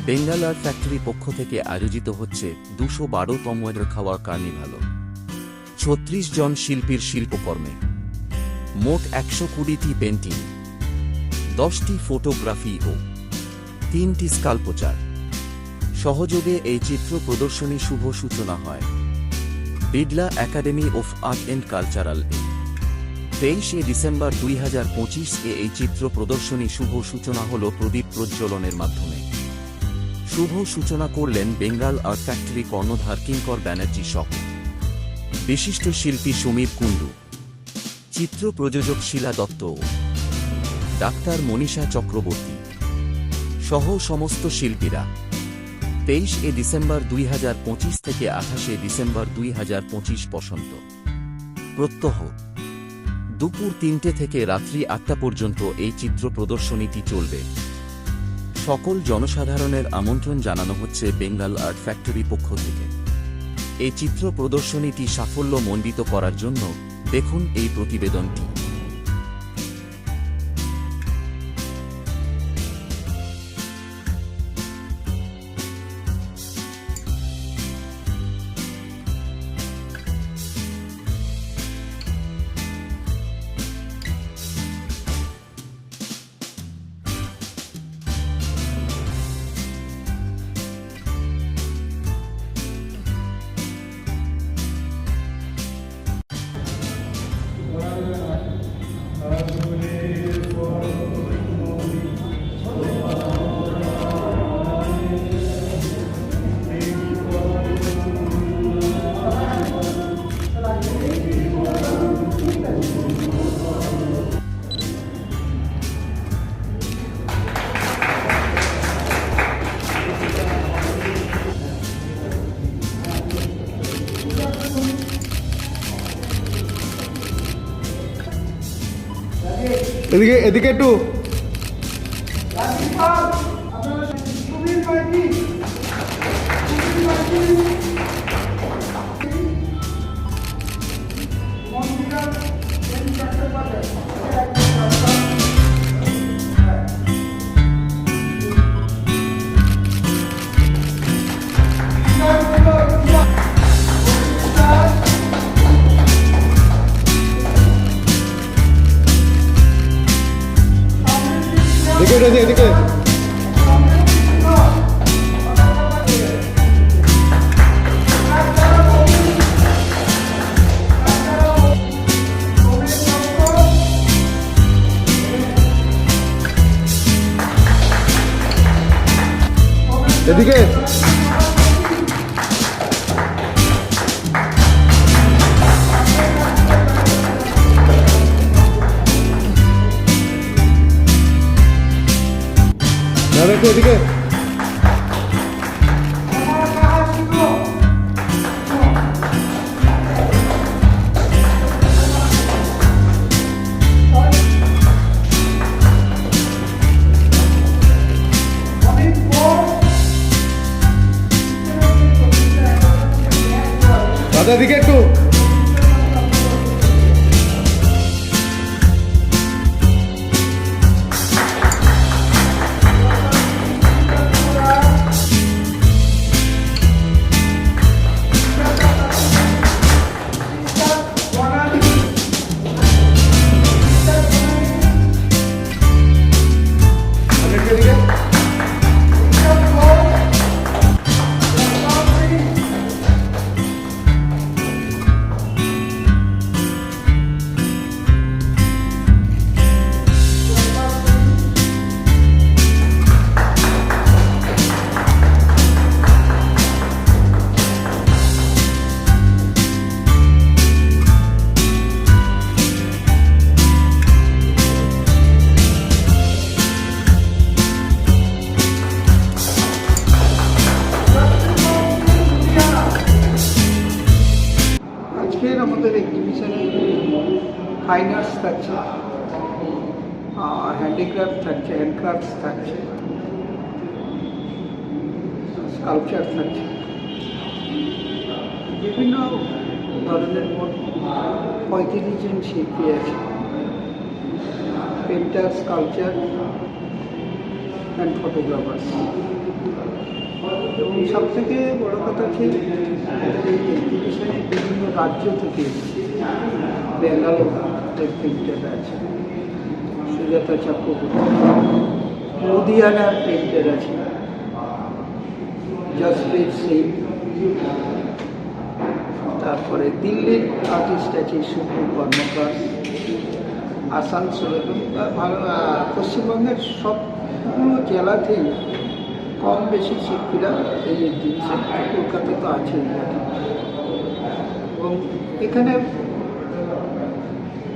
Bengal art factory পক্ষ থেকে আয়োজিত হচ্ছে ২১২তম খাওয়া কার্নিভাল। ৩৬ জন শিল্পীর শিল্পকর্মে মোট ১২০টি পেন্টিং, ১০টি ফটোগ্রাফি ও ৩টি স্কাল্পচার সহযোগে এই চিত্র প্রদর্শনী শুভ সূচনা হয় Birla academy of art and cultural ২৩শে ডিসেম্বর ২০২৫ এই চিত্র প্রদর্শনী শুভ সূচনা হল প্রদীপ প্রজ্বলনের মাধ্যমে। শুভ সূচনা করলেন বেঙ্গল আর্ট ফ্যাক্টরি কর্ণধার কিঙ্কর ব্যানার্জি সহ বিশিষ্ট শিল্পী সমীর কুণ্ডু, চিত্র প্রযোজক শীলা দত্ত ও ডাক্তার মনীষা চক্রবর্তী সহ সমস্ত শিল্পীরা। ২৩শে ডিসেম্বর ২০২৫ থেকে ২৮শে ডিসেম্বর ২০২৫ পর্যন্ত প্রত্যহ দুপুর ৩টে থেকে রাত্রি ৮টা পর্যন্ত এই চিত্র প্রদর্শনীটি চলবে। সকল জনসাধারণের আমন্ত্রণ জানানো হচ্ছে বেঙ্গল আর্ট ফ্যাক্টরি পক্ষ থেকে। এই চিত্র প্রদর্শনীটি সাফল্যমণ্ডিত করার জন্য দেখুন এই প্রতিবেদনটি। এদিকে এদিকে একটু এদিকে এদিকে এদিকে এদিকে দাদা এদিকে একটু আমাদের এক্সিবিশনে ফাইন আর্টস থাকছে, হ্যান্ডিক্রাফট থাকছে, হ্যান্ডক্রাফটস থাকছে, স্কাল্পচার থাকছে, বিভিন্ন ধরনের মোট ৩৫ জন শিল্পী আছে। Painter, sculpture and photographers. সব থেকে বড় কথা হচ্ছে আমাদের এই এক্সিবিশনে বিভিন্ন রাজ্য থেকে এসেছে। ব্যাঙ্গালোর প্রিন্টার আছে, সুজাতা চক্রবর্তী, লুধিয়ানার প্রিন্টার আছে, জসপ্রীত সিং, তারপরে দিল্লির আর্টিস্ট আছে শুভ্র কর্মকার, আসানসোল এবং পশ্চিমবঙ্গের সবগুলো জেলাতেই কম বেশি শিল্পীরা এই এক্সিবিশন, কলকাতায় তো আছেই। এবং এখানে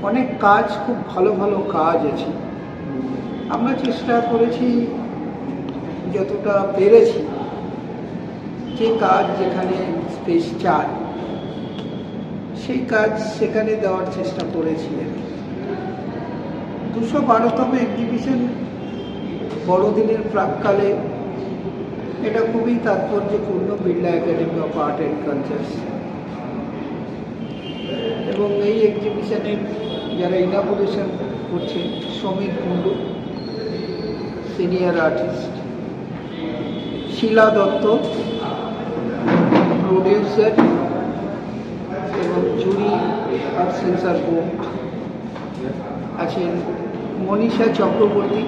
অনেক কাজ, খুব ভালো ভালো কাজ আছে। আমরা চেষ্টা করেছি যতটা পেরেছি, যে কাজ যেখানে স্পেস চায় সেই কাজ সেখানে দেওয়ার চেষ্টা করেছি। 212তম এক্সিবিশন বড়দিনের প্রাককালে এটা খুবই তাৎপর্যপূর্ণ, Birla academy of art and cultures. এবং এই এক্সিবিশনের যারা ইনাগুরেশন করছে, সমীর কুণ্ডু সিনিয়র আর্টিস্ট, শিলা দত্ত প্রডিউসার এবং জুরি অফ সেন্সার বোর্ড আছেন, মনীষা চক্রবর্তী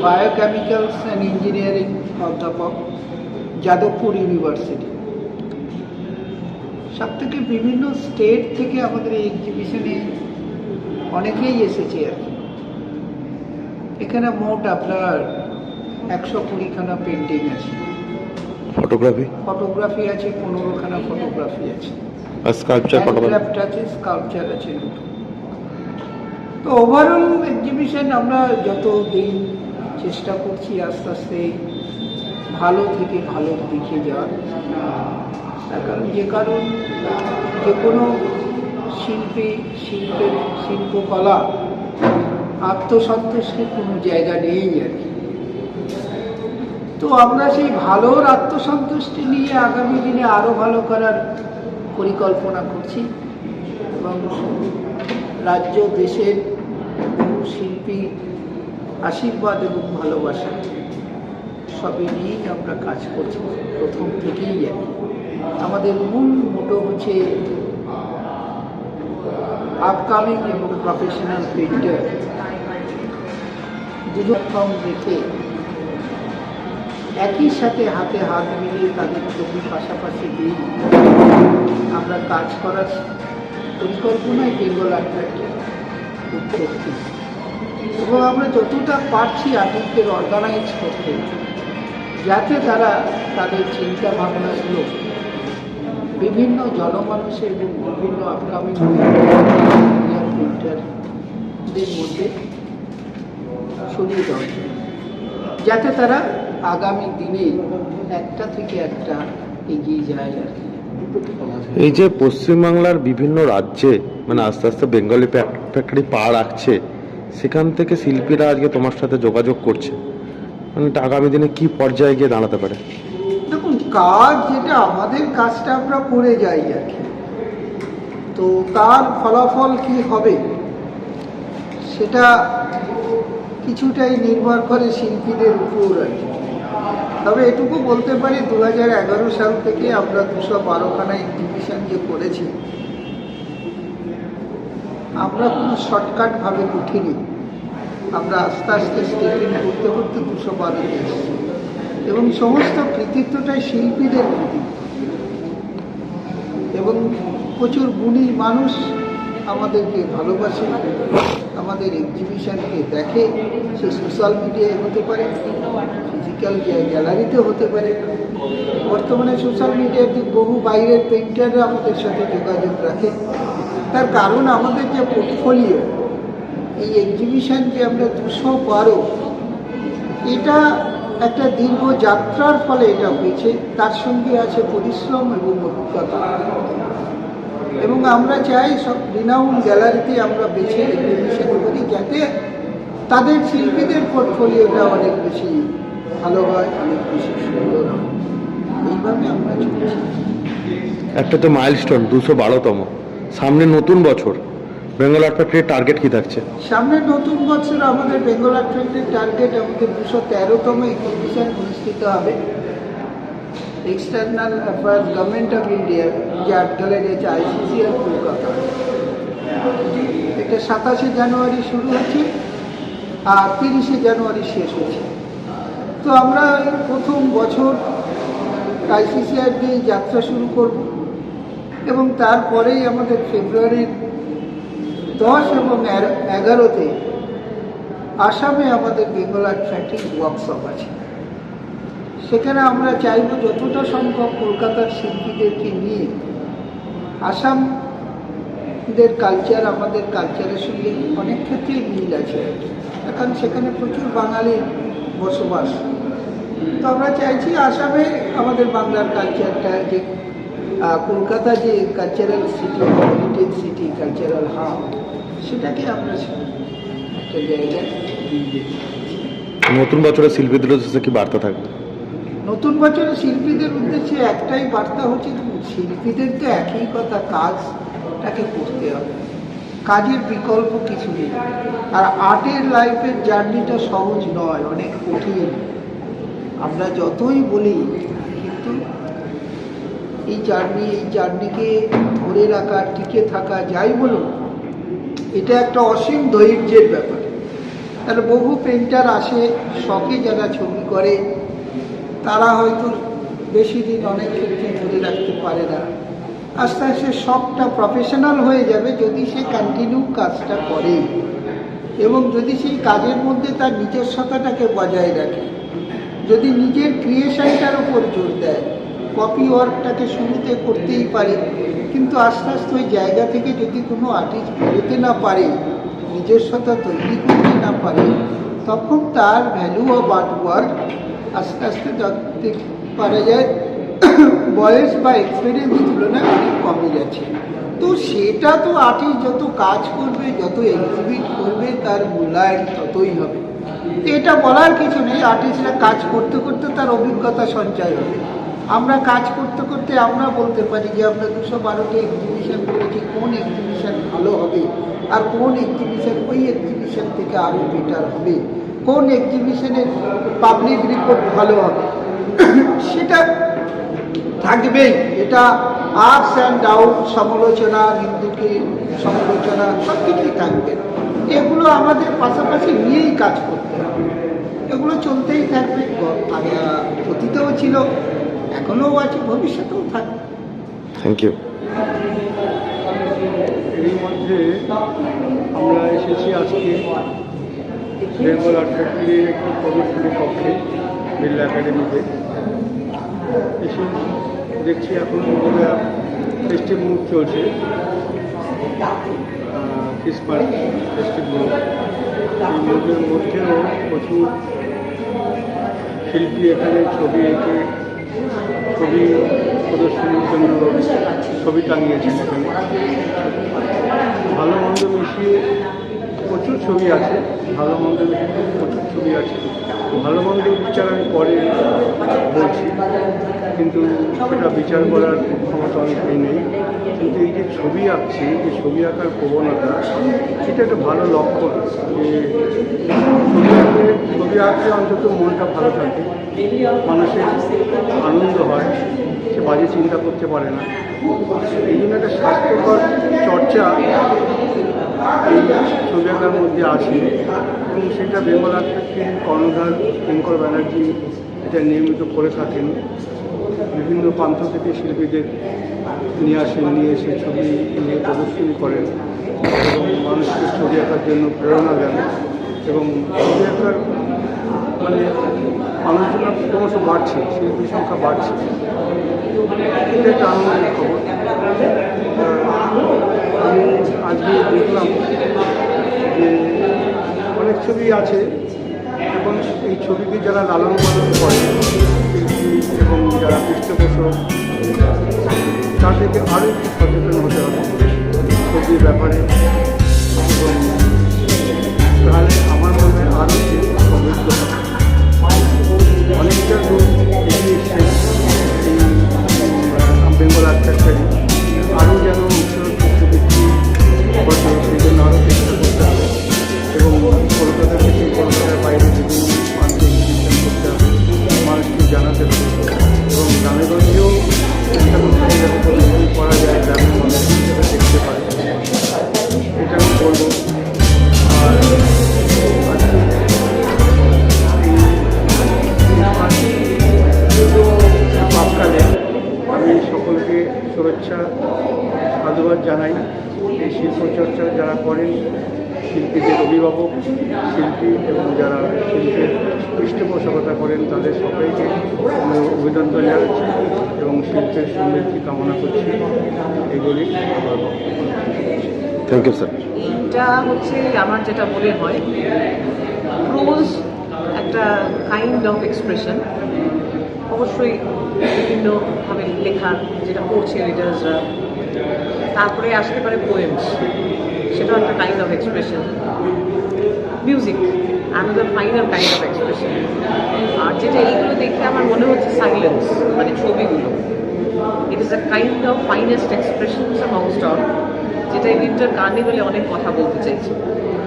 বায়োকেমিক্যালস অ্যান্ড ইঞ্জিনিয়ারিং অধ্যাপক, যাদবপুর ইউনিভার্সিটি। সব থেকে বিভিন্ন স্টেট থেকে আমাদের এই এক্সিবিশনে অনেকেই এসেছে আর কি। এখানে মোট আপনার 120খানা পেন্টিং আছে, ফটোগ্রাফি আছে 15খানা ফটোগ্রাফি আছে, আর স্কাল্পচার হ্যান্ডক্রাফট আছে, স্কাল্পচার আছে দুটো। তো ওভারঅল এক্সিবিশন আমরা যত দিন চেষ্টা করছি আস্তে আস্তে ভালো থেকে ভালো দিকে যাওয়ার। তার কারণ যে কোনো শিল্পকলা আত্মসন্তুষ্টির কোনো জায়গা নেই আর কি। তো আমরা সেই ভালোর আত্মসন্তুষ্টি নিয়ে আগামী দিনে আরও ভালো করার পরিকল্পনা করছি এবং রাজ্য দেশের বহু শিল্পী আশীর্বাদ এবং ভালোবাসা সবই নিয়েই আমরা কাজ করছি প্রথম থেকেই। আমাদের মূল মোটো হচ্ছে আপকামিং এবং প্রফেশনাল পেন্টার দুজন রেখে একই সাথে হাতে হাত মিলিয়ে তাদের ছবি পাশাপাশি দিয়ে আমরা কাজ করার পরিকল্পনায় বেঙ্গল আর্ট ফ্যাক্টরি করছি। এবং আমরা যতটা পারছি আর্টিস্টদের অর্গানাইজ করতে, যাতে তারা তাদের চিন্তা ভাবনাগুলো বিভিন্ন জনমানুষের এবং বিভিন্ন আপকামিং প্রিন্টারদের মধ্যে ছড়িয়ে দেওয়া যায়, যাতে তারা আগামী দিনে একটা থেকে একটা এগিয়ে যায় আর কি। এই যে পশ্চিমবাংলার বিভিন্ন রাজ্যে মানে আস্তে আস্তে বেঙ্গলি ফ্যাক্টরি পা রাখছে, সেখান থেকে শিল্পীরা আজকে তোমার সাথে যোগাযোগ করছে, মানে আগামী দিনে কি পর্যায়ে গিয়ে দাঁড়াতে পারে? দেখুন, কাজ যেটা আমাদের কাজটা আমরা করে যাই আর কি, তো তার ফলাফল কি হবে সেটা কিছুটাই নির্ভর করে শিল্পীদের উপর আর কি। তবে এটুকু বলতে পারি 2011 সাল থেকে আমরা 212খানা এক্সিবিশন যে করেছি, আমরা কোনো শর্টকাট ভাবে উঠিনি। আমরা আস্তে আস্তে স্টেপিং করতে করতে 212 এসেছি এবং সমস্ত কৃতিত্বটাই শিল্পীদের কৃতিত্ব। এবং প্রচুর গুণী মানুষ আমাদেরকে ভালোবাসে, আমাদের এক্সিবিশনকে দেখে। সে সোশ্যাল মিডিয়ায় হতে পারে, ফিজিক্যাল গ্যালারিতে হতে পারে। বর্তমানে সোশ্যাল মিডিয়াতে বহু বাইরের পেইন্টাররা আমাদের সাথে যোগাযোগ রাখে। তার কারণ আমাদের যে পোর্টফোলিও, এই এক্সিবিশন যে আমরা 212, এটা একটা দীর্ঘ যাত্রার ফলে এটা হয়েছে। তার সঙ্গে আছে পরিশ্রম এবং অভিজ্ঞতা। এবং আমরা চাই সব রিনাউন্ড গ্যালারিতে আমরা বেছে এক্সিবিশন করি, যাতে তাদের শিল্পীদের পোর্টফোলিওটা অনেক বেশি ভালো হয়, অনেক বেশি সুন্দর হয়। এইভাবে আমরা চলছি। একটা তো মাইলস্টোন 212তম, সামনে নতুন বছর, বেঙ্গল আর্ট ফ্যাক্টরির টার্গেট কি থাকছে? সামনে নতুন বছর আমাদের বেঙ্গল আর্ট ফ্যাক্টরির টার্গেট, আমাদের 213তম এক্সিবিশন অনুষ্ঠিত হবে external affairs government of India যার ধরে রয়েছে ICCR কলকাতা। এটা 27শে জানুয়ারি শুরু হচ্ছে আর 30শে জানুয়ারি শেষ হচ্ছে। তো আমরা প্রথম বছর ICCR দিয়ে যাত্রা শুরু করব এবং তারপরেই আমাদের ফেব্রুয়ারির 10 এবং 11-তে আসামে আমাদের বেঙ্গল আর্ট ফ্যাক্টরি ওয়ার্কশপ আছে। সেখানে আমরা চাইব যতটা সম্ভব কলকাতার শিল্পীদেরকে নিয়ে আসামদের কালচার আমাদের কালচারের সঙ্গে অনেক ক্ষেত্রেই মিল আছে, কারণ সেখানে প্রচুর বাঙালির বসবাস। তো আমরা চাইছি আসামে আমাদের বাংলার কালচারটা যে কলকাতা যে cultural city, heritage city, cultural hub, সেটাকে আমরা একটা জায়গায় দিয়ে দিতে চাইছি। নতুন বছরে শিল্পীদের উদ্দেশ্যে কি বার্তা থাকবে? নতুন বছরে শিল্পীদের উদ্দেশ্যে একটাই বার্তা হচ্ছে, শিল্পীদের তো একই কথা, কাজটাকে করতে হবে, কাজের বিকল্প কিছু নেই। আর আর্টের লাইফের জার্নিটা সহজ নয়, অনেক কঠিন। আমরা যতই বলি কিন্তু এই জার্নিকে ধরে রাখা, টিকে থাকা, যাই বলুন, এটা একটা অসীম ধৈর্যের ব্যাপার। তাহলে বহু পেন্টার আসে শখে, যারা ছবি করে তারা হয়তো বেশি দিন অনেক ক্ষেত্রে ধরে রাখতে পারে না। আস্তে আস্তে শখটা প্রফেশনাল হয়ে যাবে যদি সে কন্টিনিউ কাজটা করে এবং যদি সেই কাজের মধ্যে তার নিজস্বতাটাকে বজায় রাখে, যদি নিজের ক্রিয়েশনটার উপর জোর দেয়। কপি ওয়ার্কটাকে শুরুতে করতেই পারে, কিন্তু আস্তে আস্তে ওই জায়গা থেকে যদি কোনো আর্টিস্ট বেরোতে না পারে, নিজস্বতা তৈরি করতে না পারে, তখন তার ভ্যালু অফ আর্ট ওয়ার্ক আস্তে আস্তে দেখতে পারা যায় বয়স বা এক্সপিরিয়েন্সের তুলনায় অনেক কমে যাচ্ছে। তো সেটা তো আর্টিস্ট যত কাজ করবে, যত এক্সিবিট করবে, তার মূল্যায়ন ততই হবে। এটা বলার কিছু নেই, আর্টিস্টরা কাজ করতে করতে তার অভিজ্ঞতা সঞ্চয় হবে। আমরা কাজ করতে করতে আমরা বলতে পারি যে আমরা 212টি এক্সিবিশন করেছি, কোন এক্সিবিশন ভালো হবে আর কোন এক্সিবিশন ওই এক্সিবিশন থেকে আরও বেটার হবে, কোন এক্সিবিশনের পাবলিক রিপোর্ট ভালো হবে, সেটা থাকবেই। এটা আপস অ্যান্ড ডাউন, সমালোচনা, নিন্দুকে সমালোচনা, সব কিছুই থাকবে। এগুলো আমাদের পাশাপাশি নিয়েই কাজ করতে হবে, এগুলো চলতেই থাকবে। অতীতেও ছিল, এখনও আছে, ভবিষ্যতেও থাকবে। Thank you. এর মধ্যে আমরা এসেছি আজকে বেঙ্গল আর্ট ফ্যাক্টরির একটি প্রদর্শনী কক্ষে, বিড়লা একাডেমিতে এসে দেখছি এখন ফেস্টিভ মুড চলছে, ক্রিসমাস ফেস্টিভ মুড। এই মুডের মধ্যেও প্রচুর শিল্পী এখানে ছবি এঁকে ছবি প্রদর্শনীর জন্য ছবি টাঙিয়েছেন। এখানে ভালো মন্দ মিশিয়ে প্রচুর ছবি আছে, ভালো মন্দ মিশিয়ে প্রচুর ছবি আছে। ভালো মন্দ বিচার আমি পরে বলছি, কিন্তু সেটা বিচার করার ক্ষমতা অনেকেই নেই। কিন্তু এই যে ছবি আঁকছি, যে ছবি আঁকার প্রবণতা, এটা একটা ভালো লক্ষণ যে ছবি আঁকলে অন্তত মনটা ভালো থাকে, মানুষের আনন্দ হয়, সে বাজে চিন্তা করতে পারে না। এই জন্য একটা স্বাস্থ্যকর চর্চা এই ছবি আঁকার মধ্যে আছে এবং সেটা বেঙ্গল আর্ট ফ্যাক্টরির কর্ণধার কিঙ্কর ব্যানার্জি এটা নিয়মিত করে থাকেন। বিভিন্ন প্রান্ত থেকে শিল্পীদের নিয়ে এসে ছবি নিয়ে প্রদর্শনী করেন এবং মানুষকে ছবি আঁকার জন্য প্রেরণা দেন এবং ছবি আঁকার মানে মানুষজন ক্রমশ বাড়ছে, শিল্পীর সংখ্যা বাড়ছে। এটা একটা আনন্দের খবর। আমি আজকে দেখলাম যে অনেক ছবি আছে এবং এই ছবিকে যারা লালন পালন করে শিল্পী এবং যারা পৃষ্ঠপোষক, তাদেরকে আরও একটু সচেতন হতে হবে ছবির ব্যাপারে এবং তাহলে আমার মনে হয় আরও সমৃদ্ধ হবে। অনেকটা দূর এগিয়ে এসছে এই বেঙ্গল আর্ট ফ্যাক্টরি, আরও যেন উচ্চবৃত্তি বছর সেই জন্য আরও চেষ্টা করতে হবে এবং কলকাতা থেকে কলকাতার বাইরে বিভিন্ন প্রান্তে করতে হবে, মানুষকে জানাতে হবে এবং গ্রামে শুভেচ্ছা সাধুবাদ জানাই। এই শিল্পচর্চা যারা করেন, শিল্পীদের অভিভাবক, শিল্পী এবং যারা শিল্পের পৃষ্ঠপোষকতা করেন তাদের সবাইকে আমি অভিনন্দন জানাচ্ছি এবং শিল্পের সমৃদ্ধি কামনা করছি। এগুলি আমার থ্যাংক ইউ স্যার। এটা হচ্ছে আমার যেটা মনে হয় প্রোজ একটা কাইন্ড অফ এক্সপ্রেশন, অবশ্যই বিভিন্নভাবে লেখা যেটা করছে রিডার্সরা, তারপরে আসতে পারে পোয়েমস, সেটাও একটা kind of expression. Music another final kind of expression. আর যেটা এইগুলো দেখে আমার মনে হচ্ছে সাইলেন্স, মানে ছবিগুলো, it is a kind of finest expression amongst all, যেটা এই উইন্টার কার্নিভালে অনেক কথা বলতে চাইছে।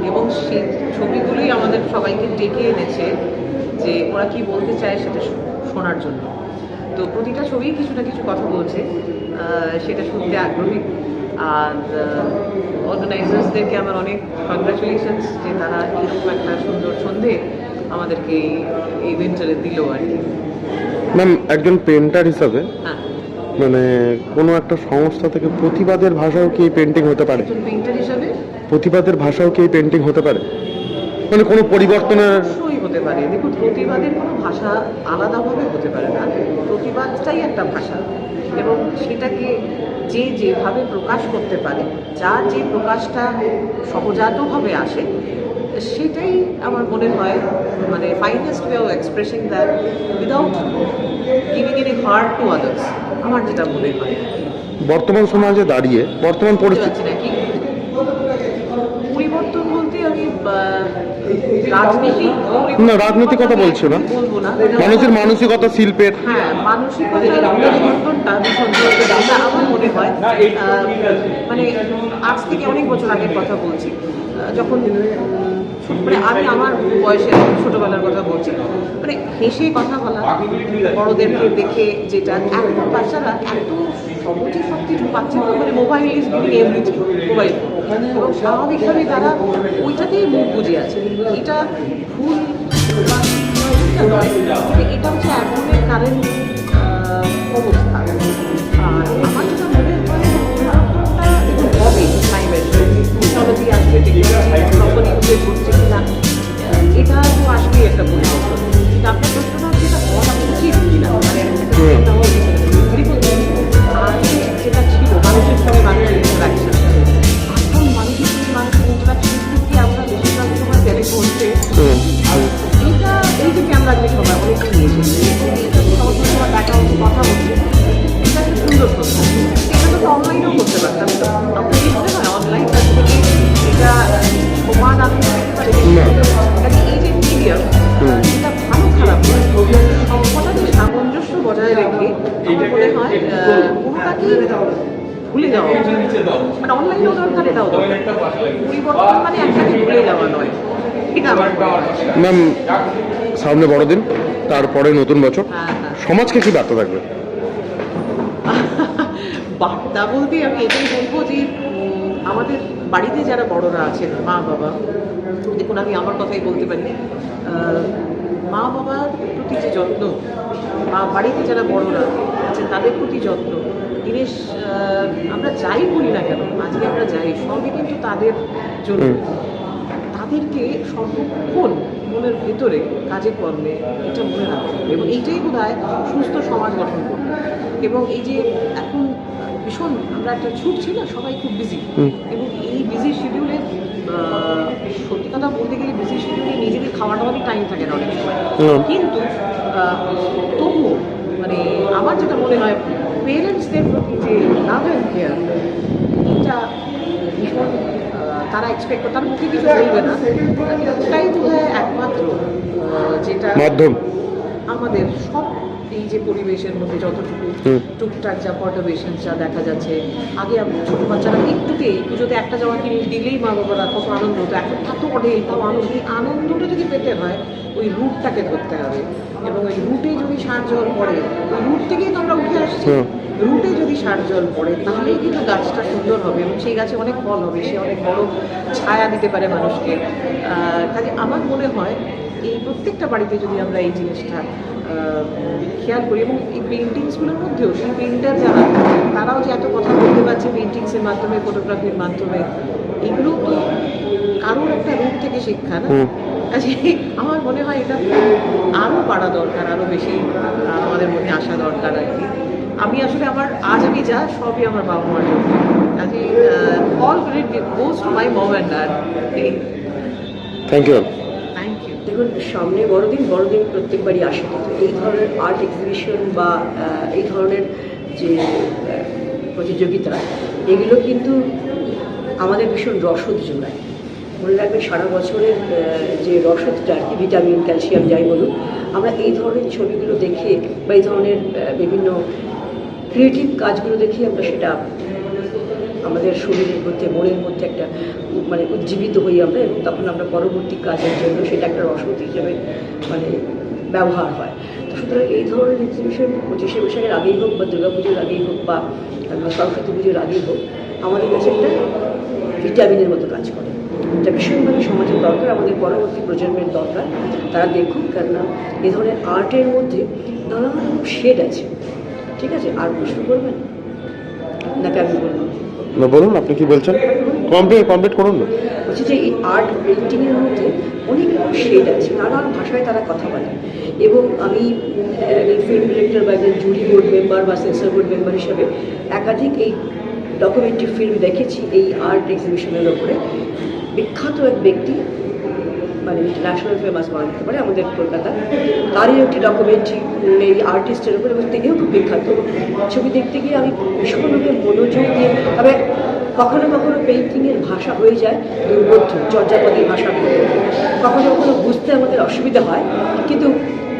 এবং সেই ছবিগুলোই আমাদের সবাইকে ডেকে এনেছে যে ওরা কি বলতে চায় সেটা শোনার জন্য। তো প্রতিটা ছবি কিছু না কিছু কথা বলছে, সেটা শুনতে আগ্রহী। আর অর্গানাইজার্সদেরকে আমার অনেক কংগ্রাচুলেশনস যে তারা এরকম একটা সুন্দর সন্ধে আমাদেরকে এই উইন্টারে দিল আর কি। ম্যাম, একজন পেন্টার হিসাবে হ্যাঁ, মানে কোনো একটা সংস্থা থেকে প্রতিবাদের ভাষাও কি পেন্টিং হতে পারে? একজন পেইন্টার হিসাবে প্রতিবাদের ভাষাও কি পেন্টিং হতে পারে? মানে কোনো পরিবর্তনের অবশ্যই হতে পারে। দেখুন, প্রতিবাদের কোনো ভাষা আলাদাভাবে হতে পারে না, প্রতিবাদটাই একটা ভাষা। এবং সেটাকে যে যেভাবে প্রকাশ করতে পারে, যার যে প্রকাশটা সহজাতভাবে আসে, সেটাই আমার মনে হয় মানে finest way of expressing that without giving any heart to others, আমার যেটা মনে হয়। বর্তমান সমাজে দাঁড়িয়ে বর্তমান বুঝতে পরিস্থিতি পারছি না কি পরিবর্তন বলতে আমি রাজনীতি না, রাজনীতির কথা বলছি না, বলবো না, মানুষের মানসিকতা, শিল্পের হ্যাঁ মানসিকতার পরিবর্তনটা ভীষণ জরুরি। এটা আমার মনে হয় মানে আজ থেকে অনেক বছর আগের কথা বলছি, যখন মানে আমি আমার বয়সে ছোটবেলার কথা বলছি, মানে হেসে কথা বলা, বড়দেরকে দেখে, যেটা এখন বাচ্চারা এত সহজে সব কিছু পাচ্ছে, মানে mobile is giving everything, mobile phone, এবং স্বাভাবিকভাবেই তারা ওইটাতেই মুখ বুঝে আছে। এটা ভুল বা এটা নয়, কিন্তু এটা হচ্ছে এখনের কারেন্ট অবস্থা। আর আমার যেটা মনে হয় পরিবর্তনটা একটু হবে টাইমের, টেকনোলজি আসবে, টেকনোলজি কোম্পানি ইউজে করছে কিনা, এটা তো আসবেই একটা পরিবর্তন। কিন্তু আপনার প্রশ্নটা হচ্ছে এটা হওয়া উচিত কিনা, মানে একটা হওয়া উচিত। আগে যেটা ছিল মানুষের সঙ্গে মানুষের ইন্টারাকশন, এখন মানুষের সঙ্গে মানুষের ইন্টারাকশন থেকে আমরা বেশিরভাগ সময় টেলিফোনতে এইটা, এই যে ক্যামেরা দিয়ে সবাই অনেকে নিয়েছে, এটা সহজ সময় দেখা হচ্ছে, কথা হচ্ছে, এটা একটা সুন্দর কথা। এটা তো অনলাইনেও করতে পারতাম, আপনার দেখতে হয় অনলাইন থেকে এটা সমান আপনি দেখতে পারেন। এই যে মিডিয়াম, এটা ভালো খারাপ সবকটাকে সামঞ্জস্য বজায় রেখে আমার মনে হয় কোনোটাকেই ভুলে যাওয়া উচিত। মানে অনলাইনেও দরকার, এটাও দরকার। পরিবর্তন মানে একসাথে ভুলে যাওয়া নয়, এটা আমার মনে হয়। ম্যাম, সামনে বড়দিন, তারপরে নতুন বছর, সমাজকে কি বার্তা থাকবে? বার্তা বলতে আমি এটাই বলবো যে আমাদের বাড়িতে যারা বড়রা আছেন, মা বাবা, দেখুন আমি আমার কথাই বলতে পারি, মা বাবার প্রতি যে যত্ন, বা বাড়িতে যারা বড়রা আছেন তাদের প্রতি যত্ন, জিনিস আমরা যাই করি না কেন, আজকে আমরা যাই সবই কিন্তু তাদের জন্য। তাদেরকে সর্বক্ষণ মনের ভেতরে কাজে কর্মে এটা মনে রাখতে হবে, এবং এইটাই বোধ হয় সুস্থ সমাজ গঠন করবে। এবং এই যে এখন ভীষণ আমরা একটা ছুটছি না, সবাই খুব বিজি, এবং এই বিজি শিডিউলে সত্যি কথা বলতে গেলে বিজি শিডিউলে নিজেদের খাওয়া দাওয়ারই টাইম থাকে না অনেক সময়, কিন্তু তবুও মানে আমার যেটা মনে হয় পেরেন্টসদের প্রতি যে লাভ অ্যান্ড কেয়ার, এটা ভীষণ তারা এক্সপেক্ট করে, তার মুখে কিছু বলবে না, ওটাই বোধ হয় একমাত্র যেটা মাধ্যম আমাদের সব এই যে পরিবেশের মধ্যে যতটুকু টুকটাক যা পারটারবেশন যা দেখা যাচ্ছে। আগে ছোটো বাচ্চারা একটুতেই পুজোতে একটা জামা কিনে দিলেই মা বাবারা কত আনন্দ হতো, এখন এত অঢেল, তাও আনন্দ। এই আনন্দটা যদি পেতে হয় ওই রুটটাকে ধরতে হবে, এবং ওই রুটে যদি সার জল পড়ে, ওই রুট থেকেই তো আমরা উঠে আসছি, রুটে যদি সার জল পড়ে তাহলেই কিন্তু গাছটা সুন্দর হবে, এবং সেই গাছে অনেক ফল হবে, সে অনেক বড় ছায়া দিতে পারে মানুষকে। কাজে আমার মনে হয় এই প্রত্যেকটা বাড়িতে যদি আমরা এই জিনিসটা খেয়াল করি, এবং এই পেন্টিংসগুলোর মধ্যেও সেই পেন্টার যারা, তারাও যে এত কথা বলতে পারছে পেন্টিংসের মাধ্যমে, ফটোগ্রাফির মাধ্যমে, এগুলো তো কারোর একটা রূপ থেকে শিক্ষা না। কাজে আমার মনে হয় এটা আরও বাড়া দরকার, আরও বেশি আমাদের মধ্যে আসা দরকার আর কি। আমি আসলে আজ আমি যা সবই আমার বাবা মার জন্য। কাজে all credit goes to my mom and dad. Thank you. Thank you. দেখুন, সামনে বড়দিন প্রত্যেকবারই আসে, কিন্তু এই ধরনের আর্ট এক্সিবিশন বা এই ধরনের যে প্রতিযোগিতা, এগুলো কিন্তু আমাদের ভীষণ রসদ যোগায়। মনে রাখবেন, সারা বছরের যে রসদটা আর কি, ভিটামিন, ক্যালসিয়াম যাই বলুন, আমরা এই ধরনের ছবিগুলো দেখে বা এই ধরনের বিভিন্ন ক্রিয়েটিভ কাজগুলো দেখে আমরা সেটা আমাদের শরীরের মধ্যে, মনের মধ্যে একটা মানে উজ্জীবিত হই আমরা, এবং তখন আমরা পরবর্তী কাজের জন্য সেটা একটা রসদ হিসেবে মানে ব্যবহার হয়। তো সুতরাং এই ধরনের এক্সিবিশন 25শে বৈশাখের আগেই হোক বা দুর্গাপুজোর আগেই হোক বা সরস্বতী পুজোর আগেই হোক, আমাদের কাছে একটা ভিটামিনের মতো কাজ করে। এটা ভীষণভাবে সমাজের দরকার, আমাদের পরবর্তী প্রজন্মের দরকার। তারা দেখুক, কেননা এ ধরনের আর্টের মধ্যে নানা রকম শেড আছে। ঠিক আছে, আর প্রশ্ন করবেন নাকি আমি বলবো? না, বলুন, আপনি কি বলছেন? কমপ্লিট করুন না। বলছি যে এই আর্ট পেন্টিংয়ের মধ্যে অনেক শেড আছে, নানান ভাষায় তারা কথা বলে, এবং আমি একজন ফিল্ম ডিরেক্টর বা একজন জুরি বোর্ড মেম্বার বা সেন্সর বোর্ড মেম্বার হিসেবে একাধিক এই ডকুমেন্টারি ফিল্ম দেখেছি এই আর্ট এক্সিবিশনের ওপরে। বিখ্যাত এক ব্যক্তি, মানে ইন্টারন্যাশনাল ফেমাস বলা যেতে পারে আমাদের কলকাতা, তারই একটি ডকুমেন্টারি এই আর্টিস্টের উপর, এবং তিনিও খুব বিখ্যাত। ছবি দেখতে গিয়ে আমি ভীষণভাবে মনোযোগ দিয়ে, তবে কখনো কখনো পেইন্টিংয়ের ভাষা হয়ে যায় দুর্বোধ্য, চর্যাপদী ভাষার মধ্যে, কখনো কখনো বুঝতে আমাদের অসুবিধা হয়, কিন্তু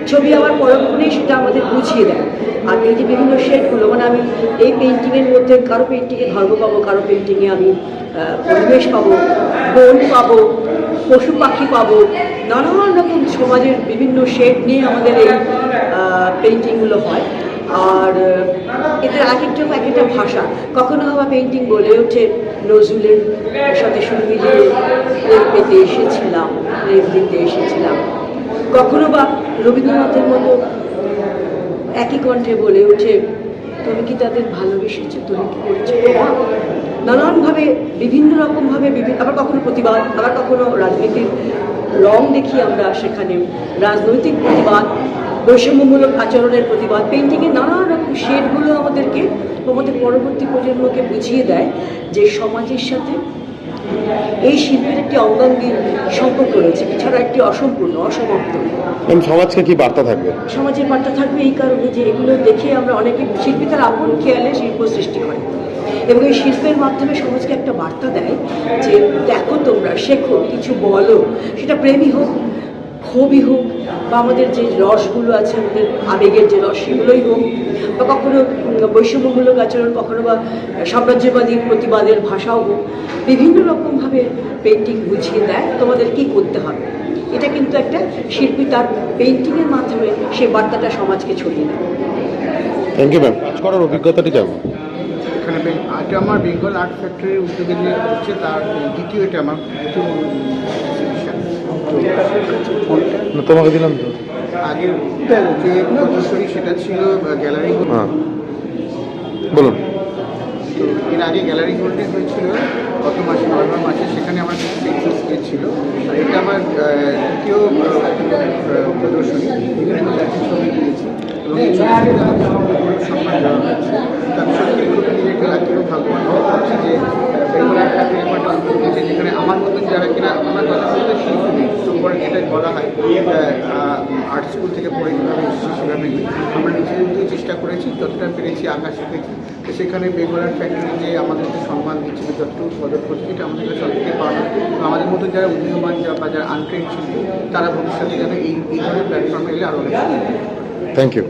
ছবি আমার পরক্ষণেই সেটা আমাদের বুঝিয়ে দেয়। আর এই যে বিভিন্ন শেডগুলো, মানে আমি এই পেইন্টিংয়ের মধ্যে কারো পেইন্টিংয়ে ধর্ম পাবো, কারো পেইন্টিংয়ে আমি পরিবেশ পাবো, বন পাবো, পশু পাখি পাবো, নানান রকম সমাজের বিভিন্ন শেড নিয়ে আমাদের এই পেইন্টিংগুলো হয়। আর এদের এক একটা ভাষা, কখনো আবার পেইন্টিং বলে ওঠে নজরুলের সাথে সুর মিলিয়ে রেল পেতে এসেছিলাম, রেল দিতে এসেছিলাম, কখনো বা রবীন্দ্রনাথের মতো একই কণ্ঠে বলে ওঠে তুমি কি তাদের ভালোবেসেছো, তুমি কি করছো। নানানভাবে বিভিন্ন রকমভাবে আবার কখনো প্রতিবাদ, আবার কখনো রাজনীতির রং দেখি আমরা সেখানে, রাজনৈতিক প্রতিবাদ, বৈষম্যমূলক আচরণের প্রতিবাদ। পেইন্টিংয়ের নানা রকম শেডগুলো আমাদেরকে, আমাদের পরবর্তী প্রজন্মকে বুঝিয়ে দেয় যে সমাজের সাথে এই শিল্পের একটি অঙ্গাঙ্গী সম্পর্ক রয়েছে, এছাড়া একটি অসম্পূর্ণ, অসমাপ্ত। সমাজকে কি বার্তা থাকবে? সমাজের বার্তা থাকবে এই কারণে যে এগুলো দেখে আমরা অনেকে, শিল্পী তার আপন খেয়ালে শিল্প সৃষ্টি করে, এবং এই শিল্পের মাধ্যমে সমাজকে একটা বার্তা দেয় যে দেখো, তোমরা শেখো, কিছু বলো, সেটা প্রেমই হোক, ক্ষোভই হোক, বা আমাদের যে রসগুলো আছে, আমাদের আবেগের যে রস, সেগুলোই হোক, বা কখনো বৈষম্যমূলক আচরণ, কখনো বা সাম্রাজ্যবাদী প্রতিবাদের ভাষাও হোক। বিভিন্ন রকমভাবে পেইন্টিং বুঝিয়ে দেয় তোমাদের কি করতে হবে। এটা কিন্তু একটা শিল্পী তার পেইন্টিংয়ের মাধ্যমে সে বার্তাটা সমাজকে ছড়িয়ে দেয়। Thank you ma'am. কাজ করার অভিজ্ঞতাটি কেমন? এখানে এটা আমার বেঙ্গল আর্ট ফ্যাক্টরির উদ্যোগে যে হচ্ছে, তার দ্বিতীয়, এটা আমার দ্বিতীয় এক্সিবিশন। তোমাকে দিলাম তো আগের যে প্রদর্শনী সেটা ছিল গ্যালারি। হ্যাঁ, বলুন। তো এর আগে গ্যালারি গোল্ডে হয়েছিল গত মাসে, নভেম্বর মাসে, সেখানে আমার পেন্সিল স্কেচ ছিল। আর এটা আমার দ্বিতীয় প্রদর্শনী, এখানে আমি একটি ছবি দিয়েছি, এবং এই ছবিটিতে আমাকে সম্মান দেওয়া হয়েছে। তার সত্যি খুব নিজেকে লাগছিল, ভাগ্যবান মনে করছি যে বেঙ্গল আর্ট ফ্যাক্টরি একটা উদ্যোগ নিয়েছে, যেখানে আমার মতন যারা কিনা, আমার কথা বলতে শিল্পী নেই, সম্পর্কে এটাই বলা হয়, আর্ট স্কুল থেকে পড়ে যেভাবে এসেছি সেভাবে নেই। আমরা নিজেদের চেষ্টা করেছি, যতটা পেরেছি আঁকা শিখেছি। তো সেখানে বেঙ্গল আর্ট ফ্যাক্টরি যে আমাদেরকে সম্মান দিচ্ছিল, যতটুকু পদক করছে, এটা আমাদের কাছে সব থেকে পাওয়া। আমাদের মতো যারা উদীয়মান বা যারা আনট্রেন্ড শিল্পী, তারা ভবিষ্যতে যেন এই ধরনের প্ল্যাটফর্মে এলে আরও অনেক। Thank you.